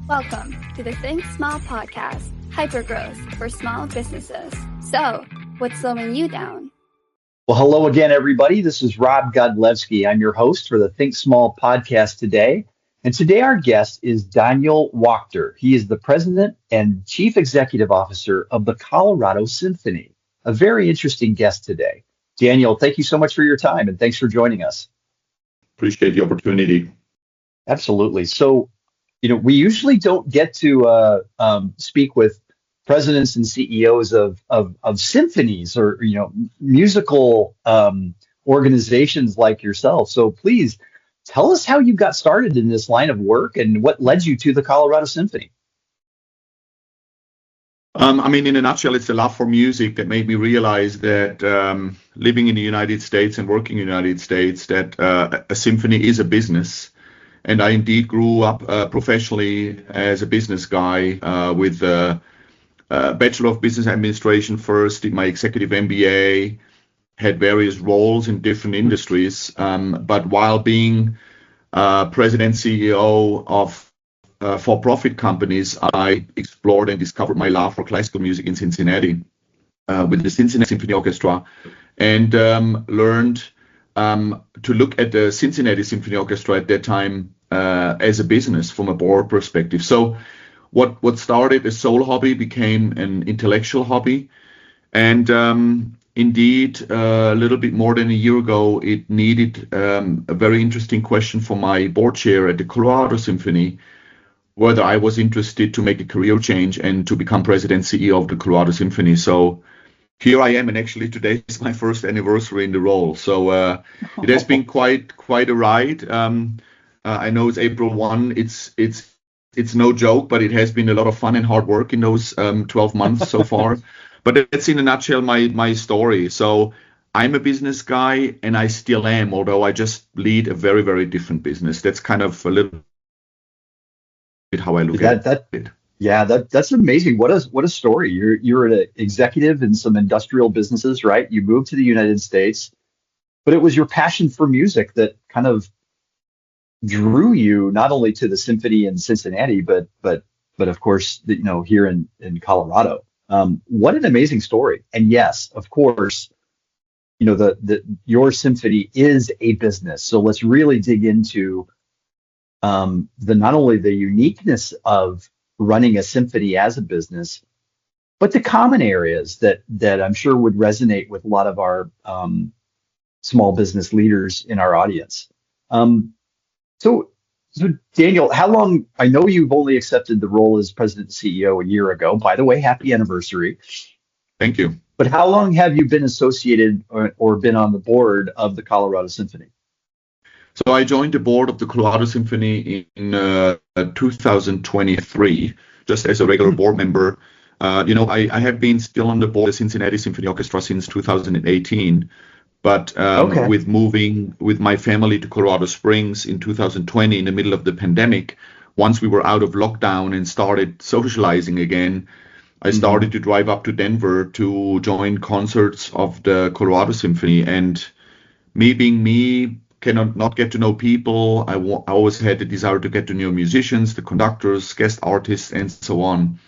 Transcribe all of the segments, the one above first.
Welcome to the Think Small podcast, hypergrowth for small businesses. So, what's slowing you down? Well, hello again, everybody. This is Rob Godlewski. I'm your host for the Think Small podcast today. And today our guest is Daniel Wachter. He is the president and chief executive officer of the Colorado Symphony. A very interesting guest today. Daniel, thank you so much for your time and thanks for joining us. Appreciate the opportunity. Absolutely. So, we usually don't get to speak with presidents and CEOs of symphonies or musical organizations like yourself. So please tell us how you got started in this line of work and what led you to the Colorado Symphony. In a nutshell, it's the love for music that made me realize that living in the United States and working in the United States, that a symphony is a business. And I indeed grew up professionally as a business guy with a Bachelor of Business Administration first, did my executive MBA, had various roles in different industries. But while being president CEO of for-profit companies, I explored and discovered my love for classical music in Cincinnati with the Cincinnati Symphony Orchestra, and learned to look at the Cincinnati Symphony Orchestra at that time as a business from a board perspective. So what started a soul hobby became an intellectual hobby. And indeed, a little bit more than a year ago, it needed a very interesting question for my board chair at the Colorado Symphony, whether I was interested to make a career change and to become president CEO of the Colorado Symphony. So here I am, and actually today is my first anniversary in the role. So it has been quite a ride. I know it's April 1. It's no joke, but it has been a lot of fun and hard work in those 12 months so far. But that's in a nutshell my story. So I'm a business guy, and I still am, although I just lead a very, very different business. That's kind of a little bit how I look at it. Yeah, that's amazing. What a story. You're an executive in some industrial businesses, right? You moved to the United States, but it was your passion for music that kind of drew you not only to the symphony in Cincinnati, but of course, here in Colorado. What an amazing story. And yes, of course, your symphony is a business. So let's really dig into not only the uniqueness of running a symphony as a business, but the common areas that I'm sure would resonate with a lot of our small business leaders in our audience. So Daniel, how long? I know you've only accepted the role as president and CEO a year ago. By the way, happy anniversary. Thank you. But how long have you been associated or been on the board of the Colorado Symphony? So I joined the board of the Colorado Symphony in 2023, just as a regular board member. I have been still on the board of the Cincinnati Symphony Orchestra since 2018. But with moving with my family to Colorado Springs in 2020, in the middle of the pandemic, once we were out of lockdown and started socializing again, I started to drive up to Denver to join concerts of the Colorado Symphony. And me being me, cannot not get to know people. I always had the desire to get to know musicians, the conductors, guest artists, and so on.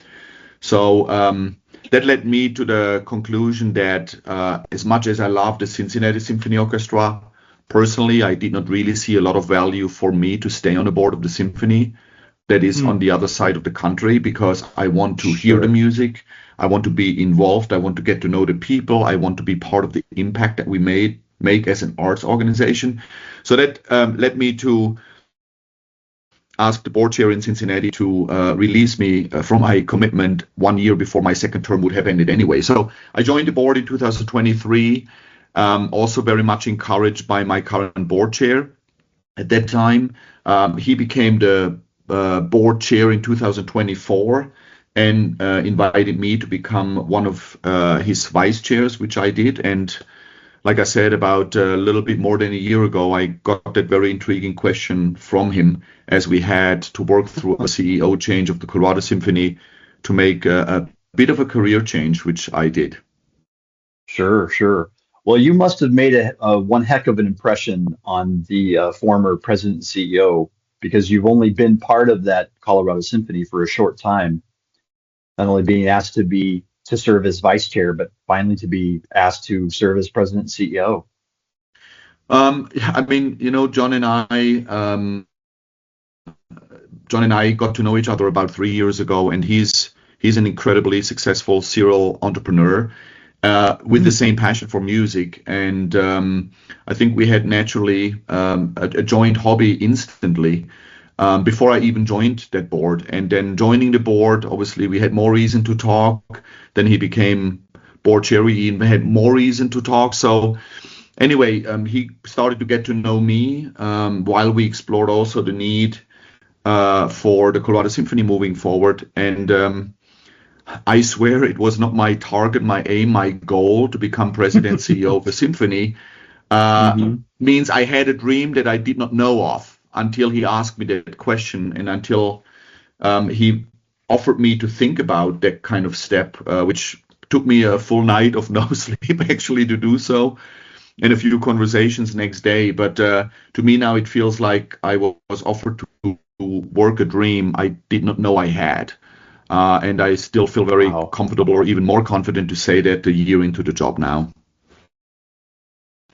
So that led me to the conclusion that as much as I love the Cincinnati Symphony Orchestra, personally, I did not really see a lot of value for me to stay on the board of the symphony that is on the other side of the country, because I want to hear the music. I want to be involved. I want to get to know the people. I want to be part of the impact that we make as an arts organization. So that led me to ask the board chair in Cincinnati to release me from my commitment 1 year before my second term would have ended anyway. So I joined the board in 2023, also very much encouraged by my current board chair. At that time, he became the board chair in 2024 and invited me to become one of his vice chairs, which I did. And like I said, about a little bit more than a year ago, I got that very intriguing question from him as we had to work through a CEO change of the Colorado Symphony to make a bit of a career change, which I did. Sure. Well, you must have made one heck of an impression on the former president and CEO because you've only been part of that Colorado Symphony for a short time, not only being asked to serve as vice chair, but finally to be asked to serve as president and CEO. I mean, John and I got to know each other about 3 years ago, and he's an incredibly successful serial entrepreneur with the same passion for music. And I think we had naturally a joint hobby instantly before I even joined that board. And then joining the board, obviously, we had more reason to talk. Then he became board chair. We even had more reason to talk. So anyway, he started to get to know me while we explored also the need for the Colorado Symphony moving forward. And I swear it was not my target, my aim, my goal to become president CEO of a symphony. Means I had a dream that I did not know of until he asked me that question, and until he offered me to think about that kind of step, which took me a full night of no sleep actually to do so, and a few conversations next day. But to me now it feels like I was offered to work a dream I did not know I had. And I still feel very comfortable, or even more confident to say that a year into the job now.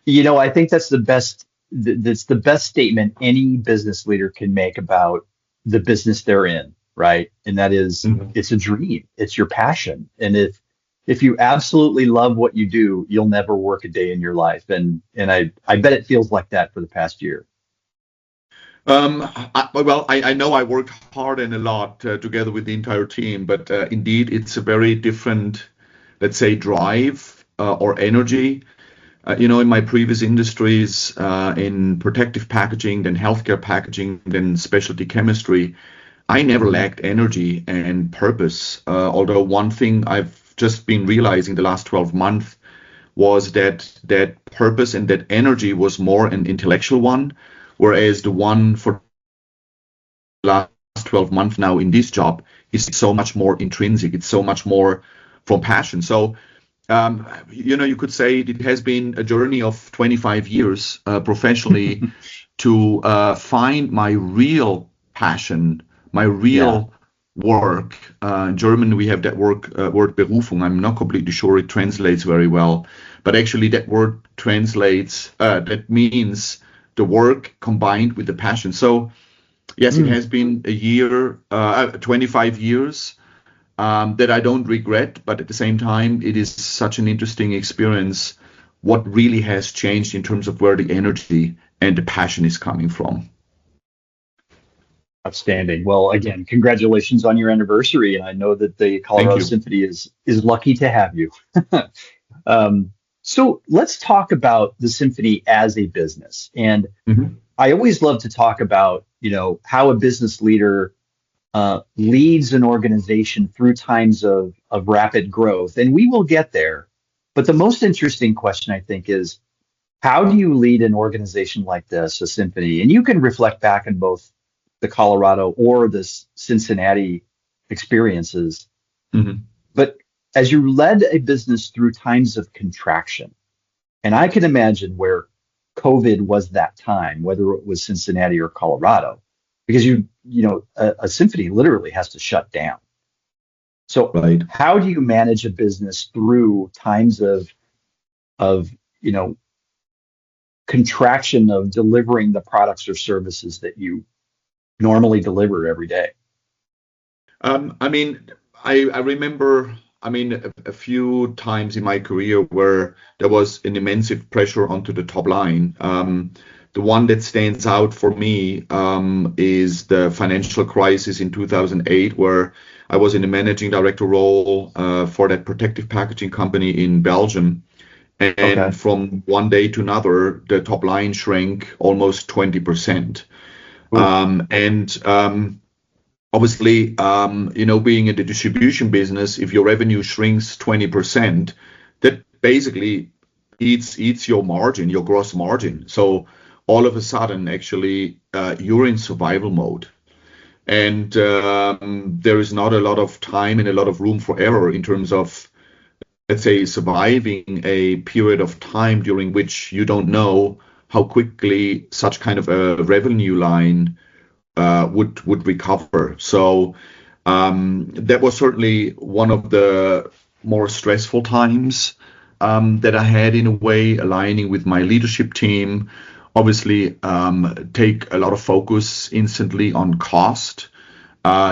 I think that's the best statement any business leader can make about the business they're in, right? And that is, it's a dream, it's your passion. And if you absolutely love what you do, you'll never work a day in your life. And I bet it feels like that for the past year. I know I worked hard and a lot together with the entire team, but indeed it's a very different, let's say, drive or energy. In my previous industries, in protective packaging, then healthcare packaging, then specialty chemistry, I never lacked energy and purpose. Although one thing I've just been realizing the last 12 months was that purpose and that energy was more an intellectual one. Whereas the one for the last 12 months now in this job is so much more intrinsic. It's so much more from passion. So, you could say it has been a journey of 25 years professionally to find my real passion, my real work. In German, we have that word Berufung. I'm not completely sure it translates very well, but actually that word translates, that means the work combined with the passion. So yes, it has been 25 years that I don't regret, but at the same time, it is such an interesting experience. What really has changed in terms of where the energy and the passion is coming from. Outstanding. Well, again, congratulations on your anniversary. And I know that the Colorado Symphony is lucky to have you. So let's talk about the Symphony as a business. And I always love to talk about, how a business leader leads an organization through times of rapid growth. And we will get there. But the most interesting question, I think, is how do you lead an organization like this, a Symphony? And you can reflect back on both the Colorado or the Cincinnati experiences. But as you led a business through times of contraction, and I can imagine where COVID was that time, whether it was Cincinnati or Colorado, because a Symphony literally has to shut down. So how do you manage a business through times of contraction of delivering the products or services that you normally deliver every day? I remember, a few times in my career where there was an immense pressure onto the top line. The one that stands out for me is the financial crisis in 2008, where I was in a managing director role for that protective packaging company in Belgium. And from one day to another, the top line shrank almost 20%. Obviously, being in the distribution business, if your revenue shrinks 20%, that basically eats your margin, your gross margin. So all of a sudden, actually, you're in survival mode. And there is not a lot of time and a lot of room for error in terms of, let's say, surviving a period of time during which you don't know how quickly such kind of a revenue line would recover. So that was certainly one of the more stressful times that I had, in a way, aligning with my leadership team. Obviously, take a lot of focus instantly on cost,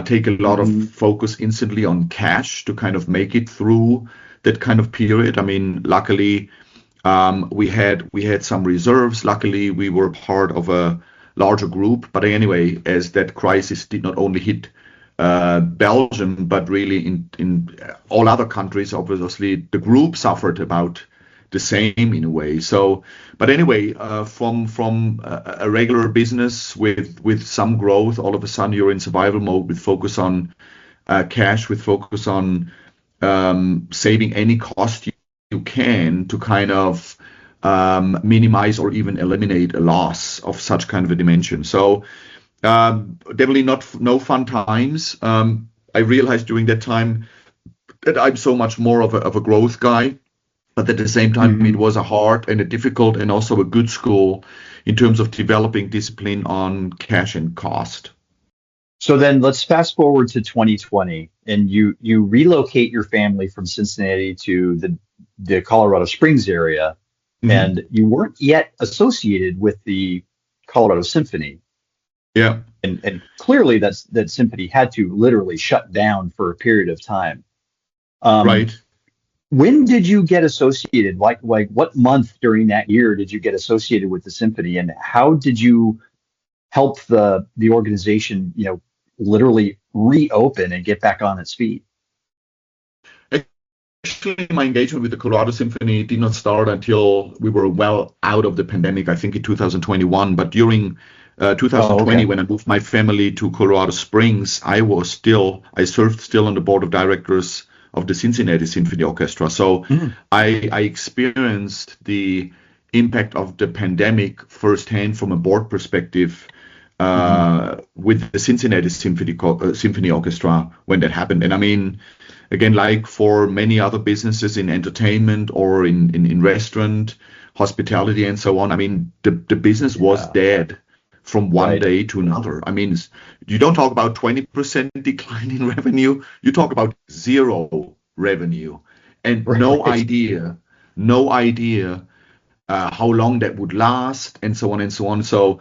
take a lot of focus instantly on cash to kind of make it through that kind of period. I mean, luckily, we had some reserves. Luckily, we were part of a larger group. But anyway, as that crisis did not only hit Belgium, but really in all other countries, obviously the group suffered about the same, in a way. So, but anyway, from a regular business with some growth, all of a sudden you're in survival mode with focus on cash, with focus on saving any cost you can to kind of minimize or even eliminate a loss of such kind of a dimension. So definitely no fun times. I realized during that time that I'm so much more of a growth guy, but at the same time, it was a hard and a difficult and also a good school in terms of developing discipline on cash and cost. So then let's fast forward to 2020, and you relocate your family from Cincinnati to the Colorado Springs area, and you weren't yet associated with the Colorado Symphony. Yeah. And clearly that Symphony had to literally shut down for a period of time. Right. When did you get associated? Like what month during that year did you get associated with the Symphony, and how did you help the organization, literally reopen and get back on its feet? Actually, my engagement with the Colorado Symphony did not start until we were well out of the pandemic, I think in 2021. But during 2020, when I moved my family to Colorado Springs, I served still on the board of directors of the Cincinnati Symphony Orchestra. So I experienced the impact of the pandemic firsthand from a board perspective with the Cincinnati Symphony Orchestra when that happened. And I mean, again, like for many other businesses in entertainment or in restaurant, hospitality, and so on, I mean, the business was dead from one day to another. I mean, you don't talk about 20% decline in revenue. You talk about zero revenue and no idea how long that would last, and so on and so on. So,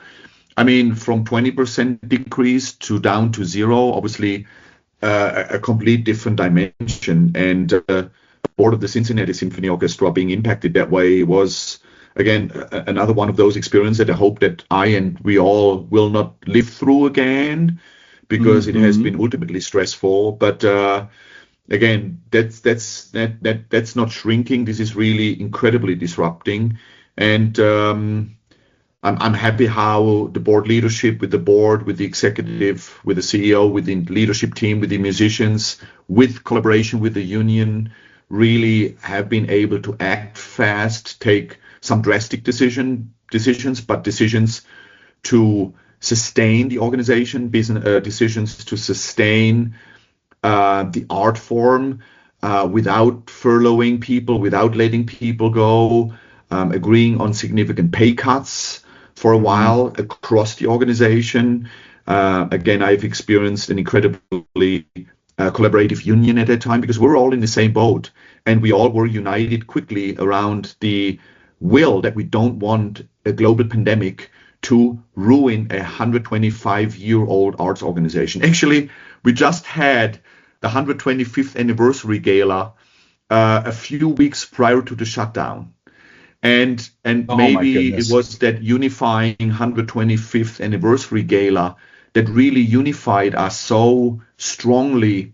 I mean, from 20% decrease to down to zero, obviously a complete different dimension. And the board of the Cincinnati Symphony Orchestra being impacted that way was, again, another one of those experiences that I hope that I and we all will not live through again, because it has been ultimately stressful. But again, that's not shrinking. This is really incredibly disrupting. And I'm happy how the board leadership, with the board, with the executive, with the CEO, with the leadership team, with the musicians, with collaboration with the union, really have been able to act fast, take some drastic decisions, but decisions to sustain the organization, business decisions to sustain the art form without furloughing people, without letting people go, agreeing on significant pay cuts for a while across the organization. Again, I've experienced an incredibly collaborative union at that time, because we're all in the same boat, and we all were united quickly around the will that we don't want a global pandemic to ruin a 125-year-old arts organization. Actually, we just had the 125th anniversary gala a few weeks prior to the shutdown. And maybe it was that unifying 125th anniversary gala that really unified us so strongly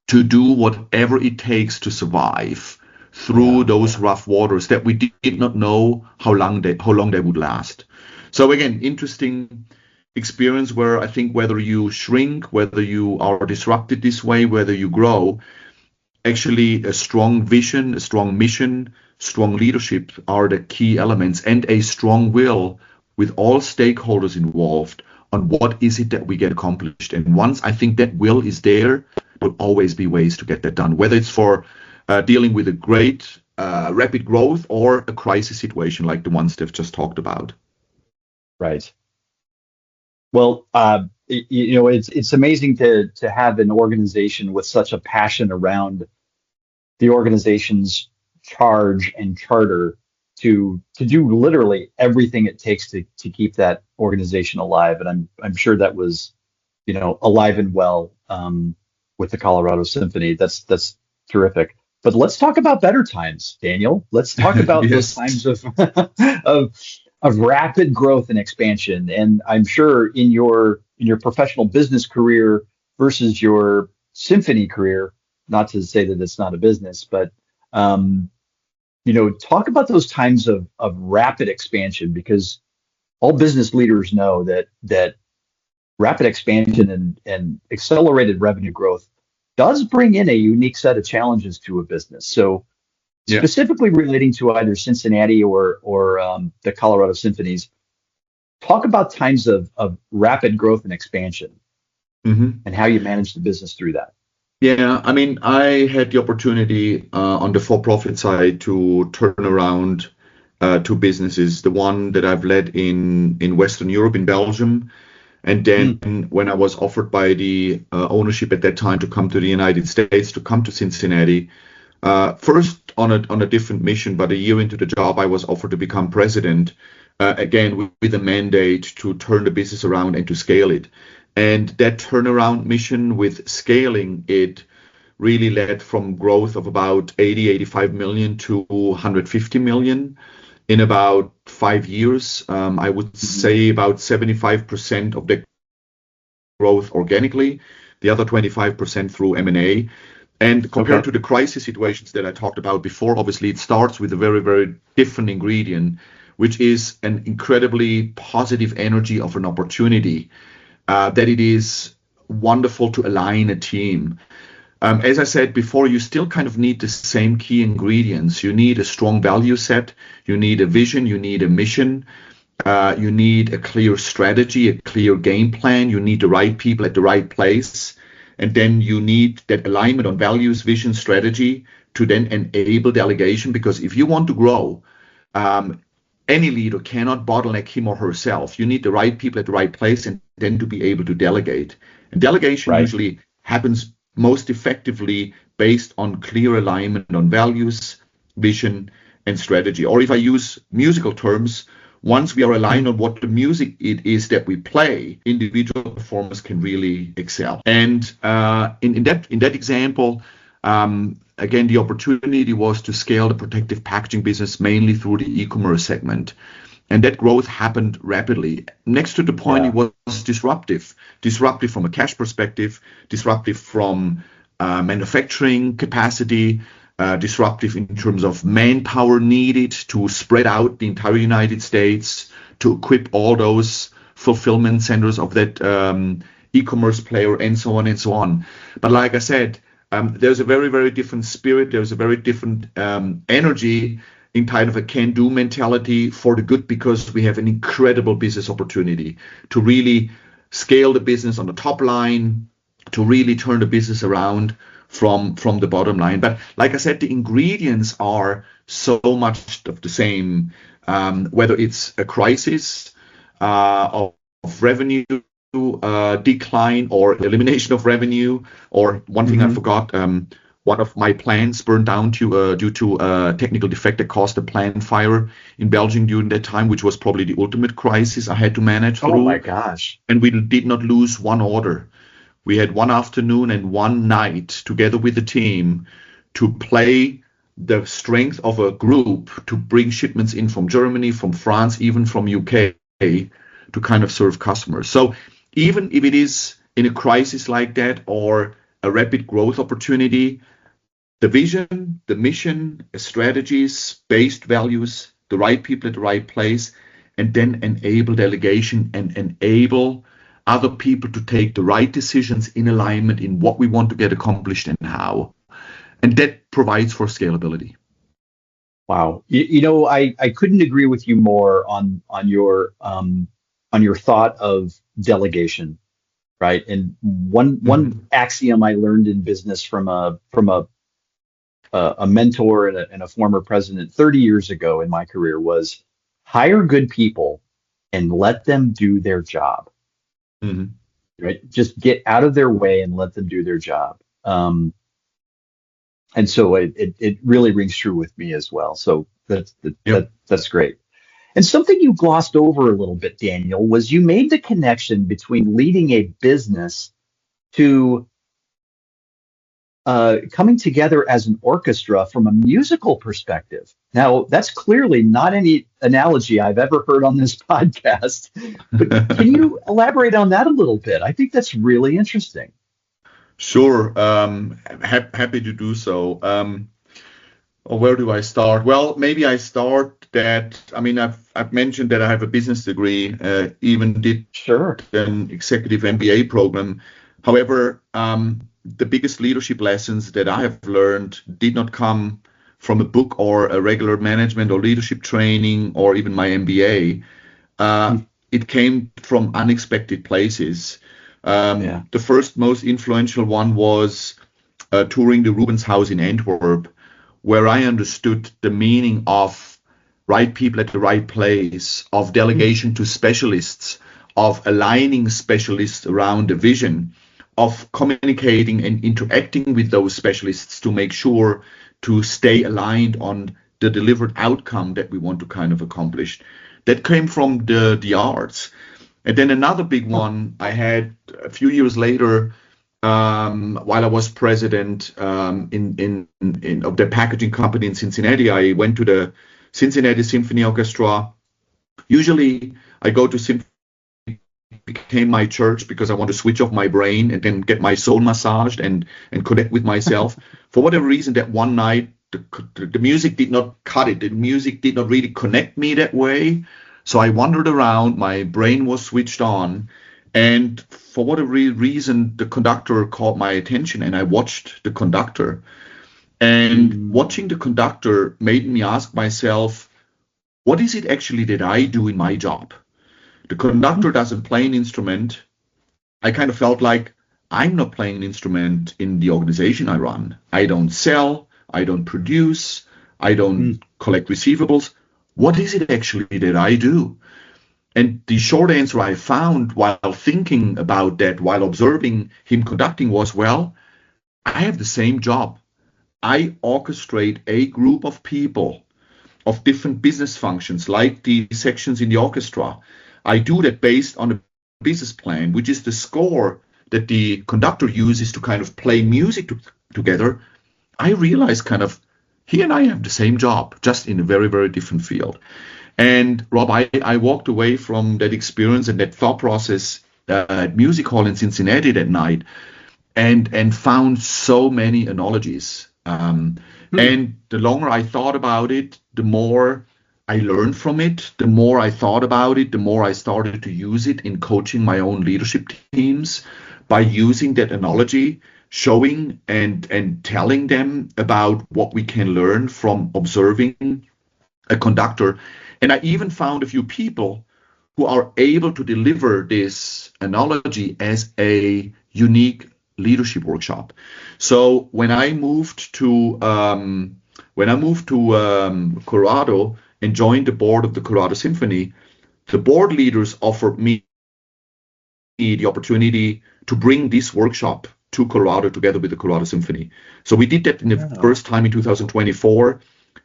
to do whatever it takes to survive through those rough waters that we did not know how long they would last. So again, interesting experience where I think whether you shrink, whether you are disrupted this way, whether you grow, actually a strong vision, a strong mission, strong leadership are the key elements, and a strong will with all stakeholders involved on what is it that we get accomplished. And once I think that will is there, will always be ways to get that done, whether it's for dealing with a great rapid growth or a crisis situation like the ones they've just talked about. Right. Well, it's amazing to have an organization with such a passion around the organization's charge and charter to do literally everything it takes to keep that organization alive. And I'm sure that was, alive and well with the Colorado Symphony. That's terrific. But let's talk about better times, Daniel. Let's talk about those times of of of rapid growth and expansion. And I'm sure in your professional business career versus your symphony career, not to say that it's not a business, but um, talk about those times of rapid expansion, because all business leaders know that rapid expansion and accelerated revenue growth does bring in a unique set of challenges to a business. So Yeah. specifically relating to either Cincinnati or the Colorado Symphonies, talk about times of rapid growth and expansion hmm and how you manage the business through that. Yeah, I mean, I had the opportunity on the for-profit side to turn around two businesses. The one that I've led in Western Europe, in Belgium, and Mm, then when I was offered by the ownership at that time to come to the United States, to come to Cincinnati, first on a different mission, but a year into the job, I was offered to become president, again with a mandate to turn the business around and to scale it. And that turnaround mission with scaling it really led from growth of about 80, 85 million to 150 million in about 5 years. I would mhm. say about 75% of the growth organically, the other 25% through M&A. And Okay. compared to the crisis situations that I talked about before, obviously it starts with a very, very different ingredient, which is an incredibly positive energy of an opportunity, that it is wonderful to align a team. As I said before, you still kind of need the same key ingredients. You need a strong value set, you need a vision, you need a mission, you need a clear strategy, a clear game plan. You need the right people at the right place. And then you need that alignment on values, vision, strategy to then enable delegation. Because if you want to grow, um, any leader cannot bottleneck him or herself. You need the right people at the right place and then to be able to delegate. And delegation Right. usually happens most effectively based on clear alignment on values, vision, and strategy. Or if I use musical terms, once we are aligned on what the music it is that we play, individual performers can really excel. And in that example, again, the opportunity was to scale the protective packaging business mainly through the e-commerce segment. And that growth happened rapidly. Next to the point, Yeah. it was disruptive from a cash perspective, disruptive from manufacturing capacity, disruptive in terms of manpower needed to spread out the entire United States to equip all those fulfillment centers of that e-commerce player, and so on and so on. But like I said, there's a very, very different spirit. There's a very different energy in kind of a can-do mentality for the good, because we have an incredible business opportunity to really scale the business on the top line, to really turn the business around from the bottom line. But like I said, the ingredients are so much of the same, whether it's a crisis of revenue decline or elimination of revenue, or one thing I Hmm. forgot, one of my plants burned down due to a technical defect that caused a plant fire in Belgium during that time, which was probably the ultimate crisis I had to manage Oh my through. gosh. And we did not lose one order. We had one afternoon and one night together with the team to play the strength of a group to bring shipments in from Germany, from France, even from UK, to kind of serve customers. So even if it is in a crisis like that or a rapid growth opportunity, the vision, the mission, strategies, based values, the right people at the right place, and then enable delegation and enable other people to take the right decisions in alignment in what we want to get accomplished and how. And that provides for scalability. Wow. I couldn't agree with you more on your thought of delegation, right? And one Mhm. axiom I learned in business from a mentor and a former president 30 years ago in my career was hire good people and let them do their job. Mhm. right? Just get out of their way and let them do their job. And so it really rings true with me as well. So Yep. that's great. And something you glossed over a little bit, Daniel, was you made the connection between leading a business to coming together as an orchestra from a musical perspective. Now, that's clearly not any analogy I've ever heard on this podcast, but can you elaborate on that a little bit? I think that's really interesting. Sure. Happy to do so. Or where do I start? Well, maybe I start that. I mean, I've mentioned that I have a business degree, even did an executive MBA program. However, the biggest leadership lessons that I have learned did not come from a book or a regular management or leadership training or even my MBA. It came from unexpected places. The first most influential one was touring the Rubens House in Antwerp, where I understood the meaning of right people at the right place, of delegation to specialists, of aligning specialists around a vision, of communicating and interacting with those specialists to make sure to stay aligned on the delivered outcome that we want to kind of accomplish. That came from the arts. And then another big one I had a few years later, while I was president of the packaging company in Cincinnati. I went to the Cincinnati Symphony Orchestra. Usually I go to Symphony, became my church because I want to switch off my brain and then get my soul massaged and connect with myself. For whatever reason, that one night, the music did not cut it. The music did not really connect me that way. So I wandered around, my brain was switched on, and for whatever reason, the conductor caught my attention, and I watched the conductor. And watching the conductor made me ask myself, what is it actually that I do in my job? The conductor doesn't play an instrument. I kind of felt like I'm not playing an instrument in the organization I run. I don't sell, I don't produce, I don't collect receivables. What is it actually that I do? And the short answer I found while thinking about that, while observing him conducting, was, well, I have the same job. I orchestrate a group of people of different business functions, like the sections in the orchestra. I do that based on a business plan, which is the score that the conductor uses to kind of play music together. I realized kind of he and I have the same job, just in a very, very different field. And Rob, I walked away from that experience and that thought process at Music Hall in Cincinnati that night and found so many analogies. And the longer I thought about it, the more I learned from it, the more I thought about it, the more I started to use it in coaching my own leadership teams by using that analogy, showing and telling them about what we can learn from observing a conductor. And I even found a few people who are able to deliver this analogy as a unique leadership workshop. So when I moved to Colorado and joined the board of the Colorado Symphony, the board leaders offered me the opportunity to bring this workshop to Colorado together with the Colorado Symphony. So we did that in the first time in 2024.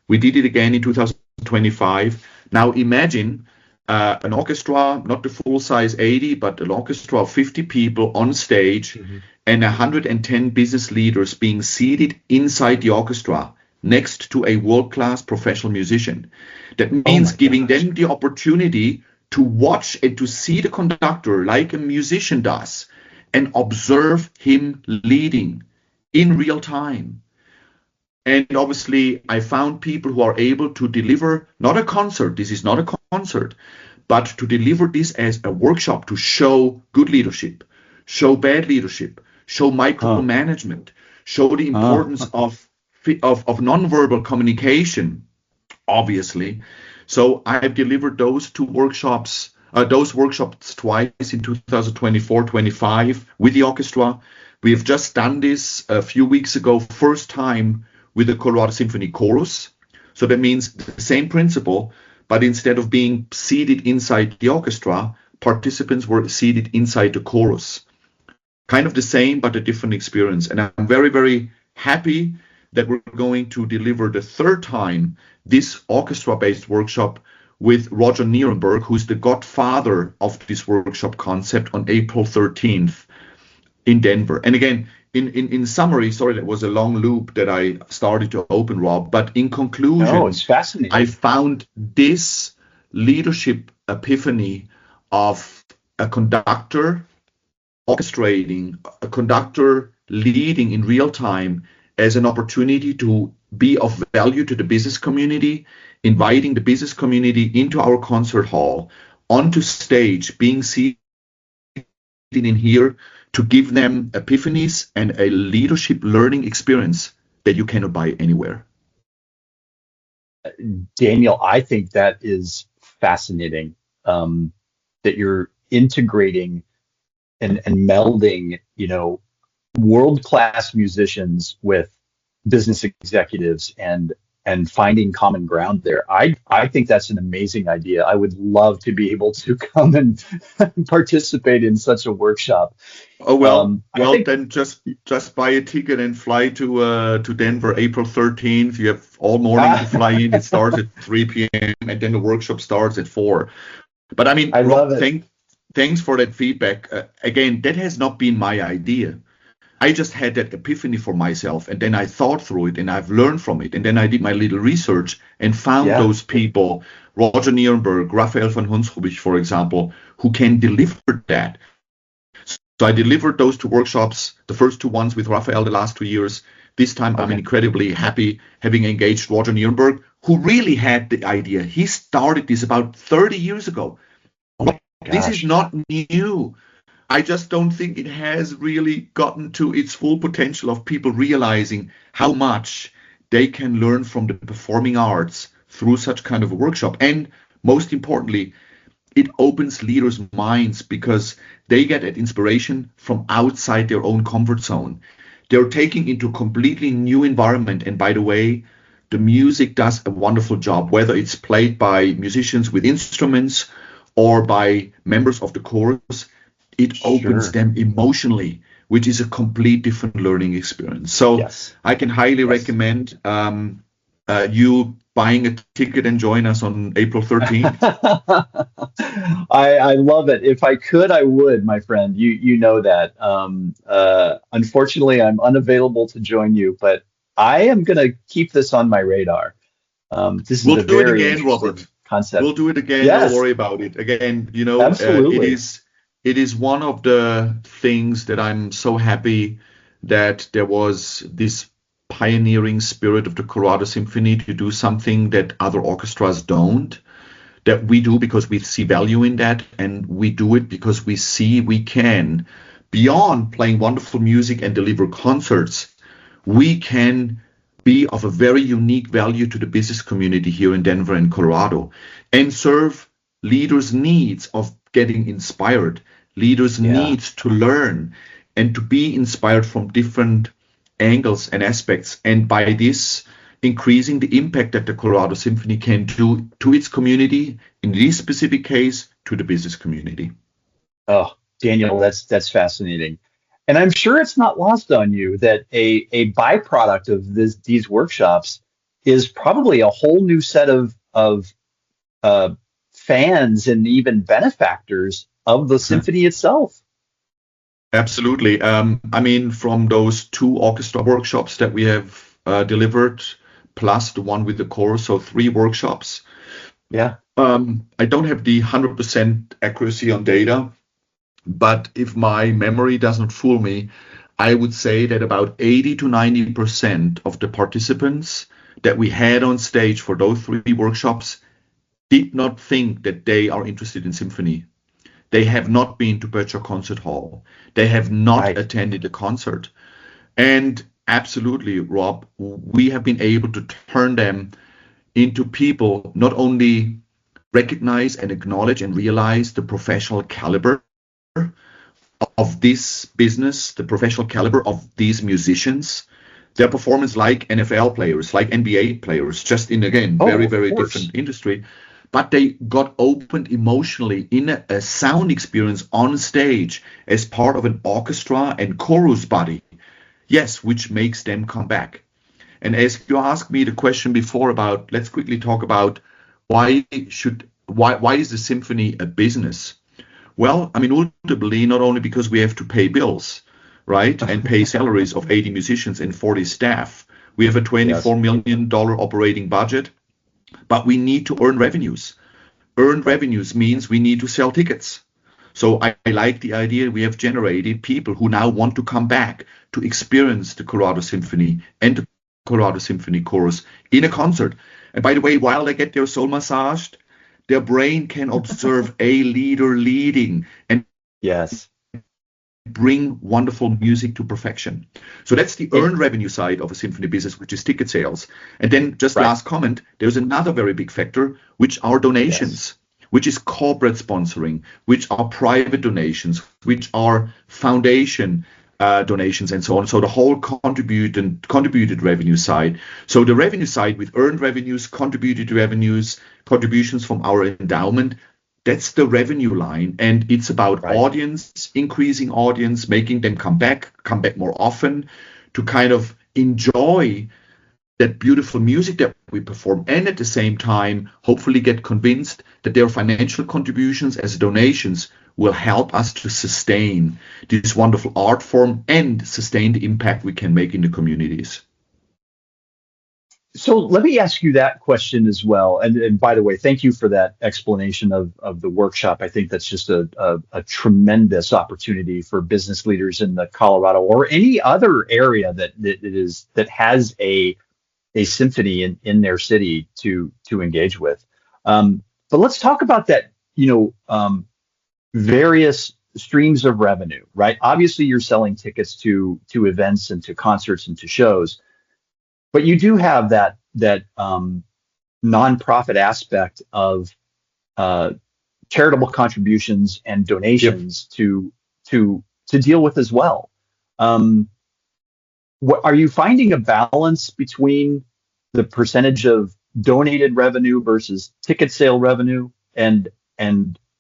We did it again in 2025. Now imagine an orchestra, not the full-size 80, but an orchestra of 50 people on stage and 110 business leaders being seated inside the orchestra next to a world-class professional musician. That means giving them the opportunity to watch and to see the conductor like a musician does and observe him leading in real time. And obviously, I found people who are able to deliver not a concert, this is not a concert, but to deliver this as a workshop to show good leadership, show bad leadership, show micromanagement, show the importance of nonverbal communication, obviously. So I've delivered those workshops twice in 2024-25 with the orchestra. We have just done this a few weeks ago, first time with the Colorado Symphony Chorus. So that means the same principle, but instead of being seated inside the orchestra, participants were seated inside the chorus. kind of the same, but a different experience. And I'm very, very happy that we're going to deliver the third time this orchestra-based workshop with Roger Nierenberg, who's the godfather of this workshop concept, on April 13th in Denver. And again, in summary, sorry, that was a long loop that I started to open, Rob, but in conclusion, it's fascinating. I found this leadership epiphany of a conductor orchestrating, a conductor leading in real time, as an opportunity to be of value to the business community, inviting the business community into our concert hall, onto stage, being seated in here to give them epiphanies and a leadership learning experience that you cannot buy anywhere. Daniel, I think that is fascinating, that you're integrating and melding, world-class musicians with business executives and finding common ground there. I think that's an amazing idea. I would love to be able to come and participate in such a workshop. Oh, well, then just buy a ticket and fly to Denver, April 13th. You have all morning to fly in. It starts at 3 p.m. and then the workshop starts at 4. But I mean, I love it. Thanks for that feedback. Again, that has not been my idea. I just had that epiphany for myself, and then I thought through it, and I've learned from it, and then I did my little research and found those people, Roger Nierenberg, Raphael van Hunsrubich, for example, who can deliver that. So I delivered those 2 workshops, the first 2 ones with Raphael the last 2 years. This time I'm incredibly happy having engaged Roger Nierenberg, who really had the idea. He started this about 30 years ago. This is not new. I just don't think it has really gotten to its full potential of people realizing how much they can learn from the performing arts through such kind of a workshop. And most importantly, it opens leaders' minds because they get that inspiration from outside their own comfort zone. They're taking into a completely new environment. And by the way, the music does a wonderful job, whether it's played by musicians with instruments or by members of the chorus. It opens them emotionally, which is a complete different learning experience. So I can highly recommend you buying a ticket and join us on April 13th. I love it. If I could, I would, my friend. You know that. Unfortunately, I'm unavailable to join you, but I am going to keep this on my radar. This is we'll a do very it again, Robert. Concept. We'll do it again. Don't worry about it. Again, Absolutely. It is one of the things that I'm so happy that there was this pioneering spirit of the Colorado Symphony to do something that other orchestras don't, that we do because we see value in that, and we do it because we see we can, beyond playing wonderful music and deliver concerts, we can be of a very unique value to the business community here in Denver and Colorado, and serve leaders' needs of getting inspired, leaders' needs to learn and to be inspired from different angles and aspects. And by this, increasing the impact that the Colorado Symphony can do to its community, in this specific case, to the business community. Oh, Daniel, that's fascinating. And I'm sure it's not lost on you that a byproduct of these workshops is probably a whole new set of fans and even benefactors of the symphony itself. Absolutely. I mean, from those 2 orchestra workshops that we have delivered, plus the one with the chorus, so 3 workshops. Yeah. I don't have the 100% accuracy on data, but if my memory doesn't fool me, I would say that about 80 to 90% of the participants that we had on stage for those 3 workshops did not think that they are interested in symphony. They have not been to Berkshire Concert Hall. They have not attended a concert. And absolutely, Rob, we have been able to turn them into people not only recognize and acknowledge and realize the professional caliber of this business, the professional caliber of these musicians, their performance like NFL players, like NBA players, just in, again, very, very different industry. but they got opened emotionally in a sound experience on stage as part of an orchestra and chorus body. Yes, which makes them come back. And as you asked me the question before about, let's quickly talk about why is the symphony a business? Well, I mean, ultimately, not only because we have to pay bills, right, and pay salaries of 80 musicians and 40 staff. We have a $24 million operating budget, but we need to earn revenues. Earned revenues means we need to sell tickets. So I like the idea we have generated people who now want to come back to experience the Colorado Symphony and the Colorado Symphony Chorus in a concert. And by the way, while they get their soul massaged, their brain can observe a leader leading and bring wonderful music to perfection. So that's the earned revenue side of a symphony business, which is ticket sales. And then just last comment, there's another very big factor, which are donations, which is corporate sponsoring, which are private donations, which are foundation donations and so on. So the whole contributed revenue side. So the revenue side with earned revenues, contributed revenues, contributions from our endowment, that's the revenue line. And it's about audience, increasing audience, making them come back more often to kind of enjoy that beautiful music that we perform, and at the same time, hopefully get convinced that their financial contributions as donations will help us to sustain this wonderful art form and sustain the impact we can make in the communities. So let me ask you that question as well. And by the way, thank you for that explanation of the workshop. I think that's just a tremendous opportunity for business leaders in the Colorado or any other area that has a symphony in their city to engage with. But let's talk about that, various streams of revenue, right? Obviously, you're selling tickets to events and to concerts and to shows, but you do have that nonprofit aspect of charitable contributions and donations to deal with as well. Are you finding a balance between the percentage of donated revenue versus ticket sale revenue, and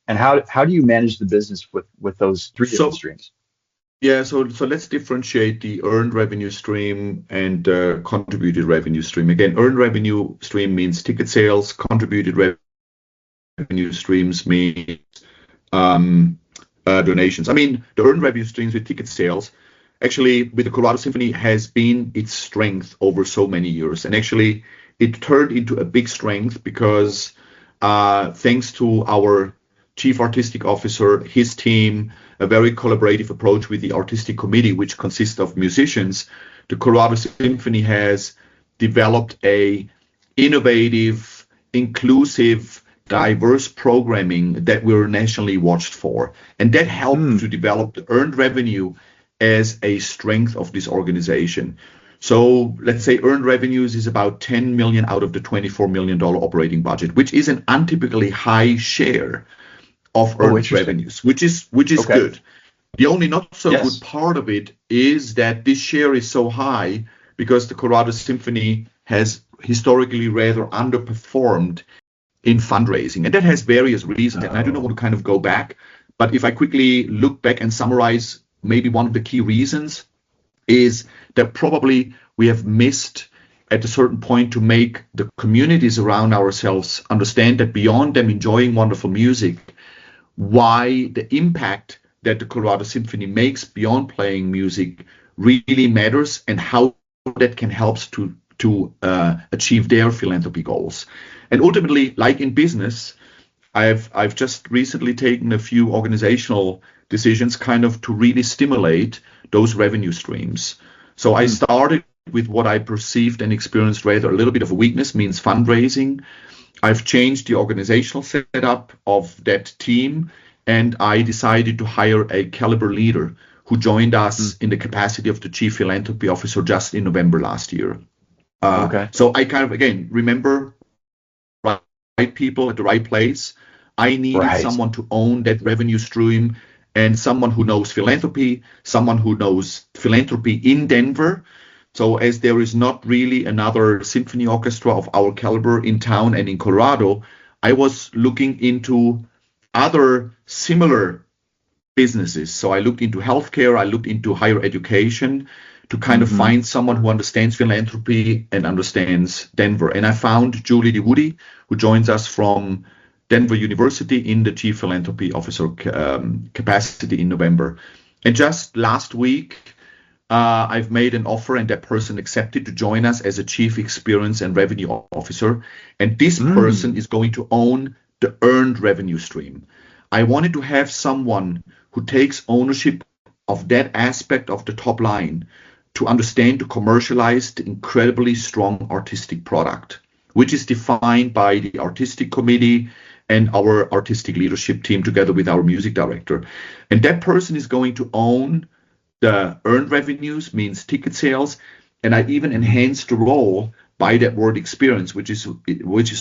how do you manage the business with those three different streams? Yeah, so let's differentiate the earned revenue stream and contributed revenue stream. Again, earned revenue stream means ticket sales. Contributed revenue streams means donations. I mean, the earned revenue streams with ticket sales, actually, with the Colorado Symphony has been its strength over so many years. And actually, it turned into a big strength because thanks to our chief artistic officer, his team, a very collaborative approach with the artistic committee, which consists of musicians, the Colorado Symphony has developed a innovative, inclusive, diverse programming that we're nationally watched for. And that helped to develop the earned revenue as a strength of this organization. So let's say earned revenues is about $10 million out of the $24 million operating budget, which is an untypically high share of earned revenues, which is good. The only not so good part of it is that this share is so high because the Colorado Symphony has historically rather underperformed in fundraising. And that has various reasons. And I do not want to kind of go back, but if I quickly look back and summarize, maybe one of the key reasons is that probably we have missed at a certain point to make the communities around ourselves understand that beyond them enjoying wonderful music, why the impact that the Colorado Symphony makes beyond playing music really matters and how that can help to achieve their philanthropy goals. And ultimately, like in business, I've just recently taken a few organizational decisions kind of to really stimulate those revenue streams. So I started with what I perceived and experienced rather a little bit of a weakness, means fundraising. I've changed the organizational setup of that team, and I decided to hire a caliber leader who joined us in the capacity of the chief philanthropy officer just in November last year. So I kind of, again, remember right people at the right place. I needed someone to own that revenue stream and someone who knows philanthropy, someone who knows philanthropy in Denver. So as there is not really another symphony orchestra of our caliber in town and in Colorado, I was looking into other similar businesses. So I looked into healthcare, I looked into higher education to kind of find someone who understands philanthropy and understands Denver. And I found Julie DeWoody, who joins us from Denver University in the Chief Philanthropy Officer capacity in November. And just last week, I've made an offer and that person accepted to join us as a Chief Experience and Revenue Officer. And this person is going to own the earned revenue stream. I wanted to have someone who takes ownership of that aspect of the top line to understand, to commercialize the incredibly strong artistic product, which is defined by the artistic committee and our artistic leadership team together with our music director. And that person is going to own the earned revenues, means ticket sales. And I even enhanced the role by that word experience, which is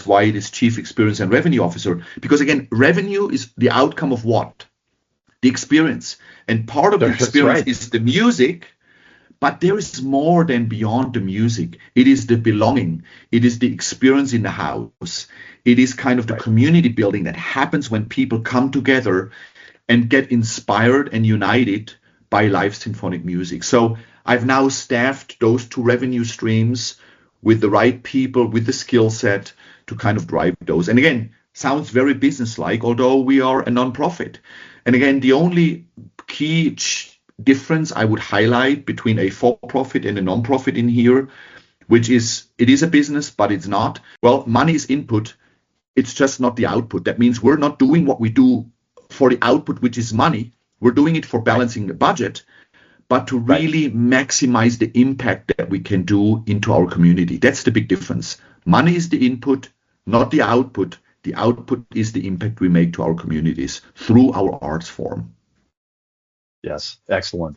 why it is Chief Experience and Revenue Officer. Because again, revenue is the outcome of what? The experience. And part of the experience is the music, but there is more than beyond the music. It is the belonging. It is the experience in the house. It is kind of the community building that happens when people come together and get inspired and united by live symphonic music. So I've now staffed those two revenue streams with the right people, with the skill set to kind of drive those. And again, sounds very business-like, although we are a nonprofit. And again, the only key difference I would highlight between a for-profit and a nonprofit in here, which is, it is a business, but it's not. Well, money is input. It's just not the output. That means we're not doing what we do for the output, which is money. We're doing it for balancing the budget, but to really maximize the impact that we can do into our community. That's the big difference. Money is the input, not the output. The output is the impact we make to our communities through our arts form. Yes, excellent.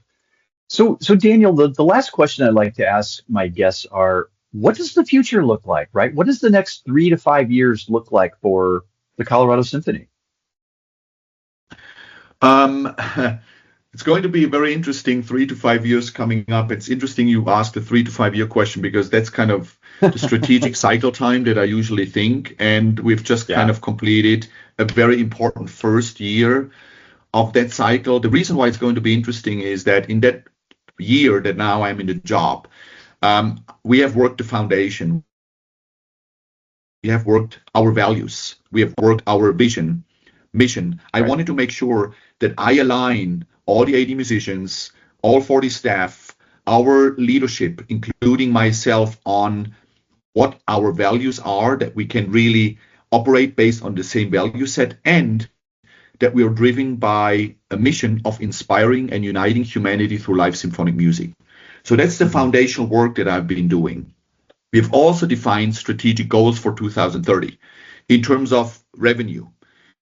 So Daniel, the last question I'd like to ask my guests are, what does the future look like, right? What does the next 3 to 5 years look like for the Colorado Symphony? It's going to be a very interesting 3 to 5 years coming up. It's interesting you asked the 3 to 5 year question because that's kind of the strategic cycle time that I usually think. And we've just kind of completed a very important first year of that cycle. The reason why it's going to be interesting is that in that year that now I'm in the job, we have worked the foundation. We have worked our values. We have worked our mission. I wanted to make sure that I align all the 80 musicians, all 40 staff, our leadership, including myself, on what our values are, that we can really operate based on the same value set, and that we are driven by a mission of inspiring and uniting humanity through live symphonic music. So that's the foundational work that I've been doing. We've also defined strategic goals for 2030 in terms of revenue,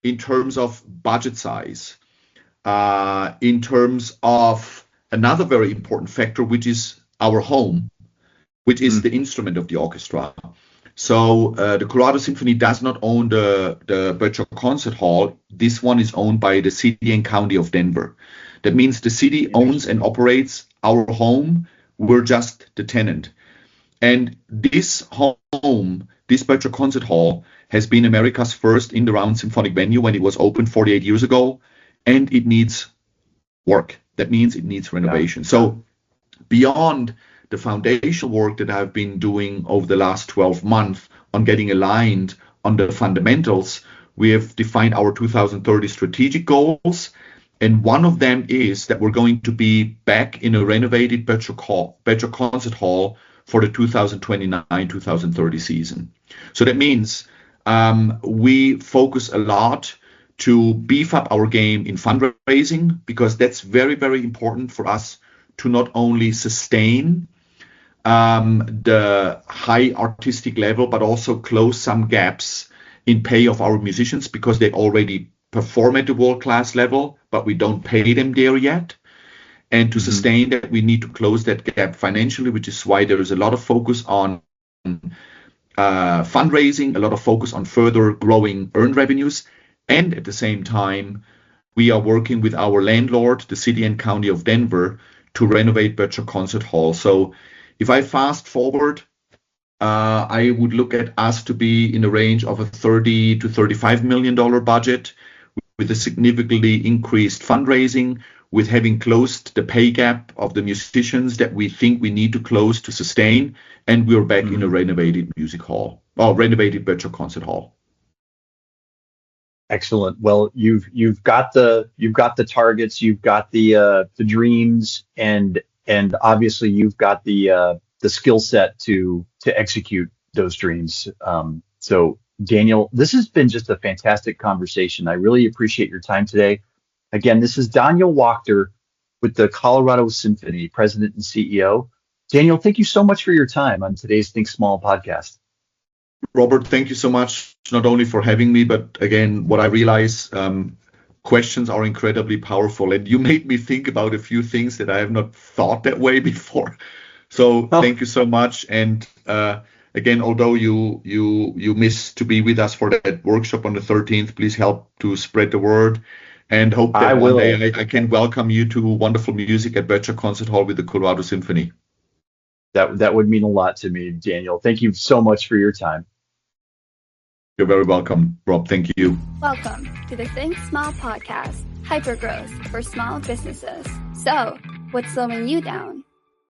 in terms of budget size, in terms of another very important factor, which is our home, which is the instrument of the orchestra. So the Colorado Symphony does not own the Butcher Concert Hall. This one is owned by the city and county of Denver. That means the city owns and operates our home. We're just the tenant. And this home, this Butcher Concert Hall, has been America's first in-the-round symphonic venue when it was opened 48 years ago, and it needs work. That means it needs renovation. So beyond the foundational work that I've been doing over the last 12 months on getting aligned on the fundamentals, we have defined our 2030 strategic goals. And one of them is that we're going to be back in a renovated Butcher Concert Hall for the 2029-2030 season. So that means we focus a lot to beef up our game in fundraising, because that's very, very important for us to not only sustain the high artistic level, but also close some gaps in pay of our musicians, because they already perform at the world-class level, but we don't pay them there yet. And to sustain that, we need to close that gap financially, which is why there is a lot of focus on fundraising, a lot of focus on further growing earned revenues. And at the same time, we are working with our landlord, the city and county of Denver, to renovate Butcher Concert Hall. So if I fast forward I would look at us to be in the range of a $30 to $35 million budget with a significantly increased fundraising, with having closed the pay gap of the musicians that we think we need to close to sustain. And we're back in a renovated music hall, or renovated virtual concert hall. Excellent. Well, you've got the targets, you've got the dreams, and obviously you've got the skill set to execute those dreams. So Daniel, this has been just a fantastic conversation. I really appreciate your time today. Again, this is Daniel Wachter with the Colorado Symphony, President and CEO. Daniel, thank you so much for your time on today's Think Small podcast. Robert, thank you so much, not only for having me, but again, what I realize, questions are incredibly powerful, and you made me think about a few things that I have not thought that way before. So Thank you so much. And again, although you missed to be with us for that workshop on the 13th, please help to spread the word, and hope that one day I can welcome you to wonderful music at Virtual Concert Hall with the Colorado Symphony. That would mean a lot to me, Daniel. Thank you so much for your time. You're very welcome, Rob. Thank you. Welcome to the Think Small podcast, hypergrowth for small businesses. So, what's slowing you down?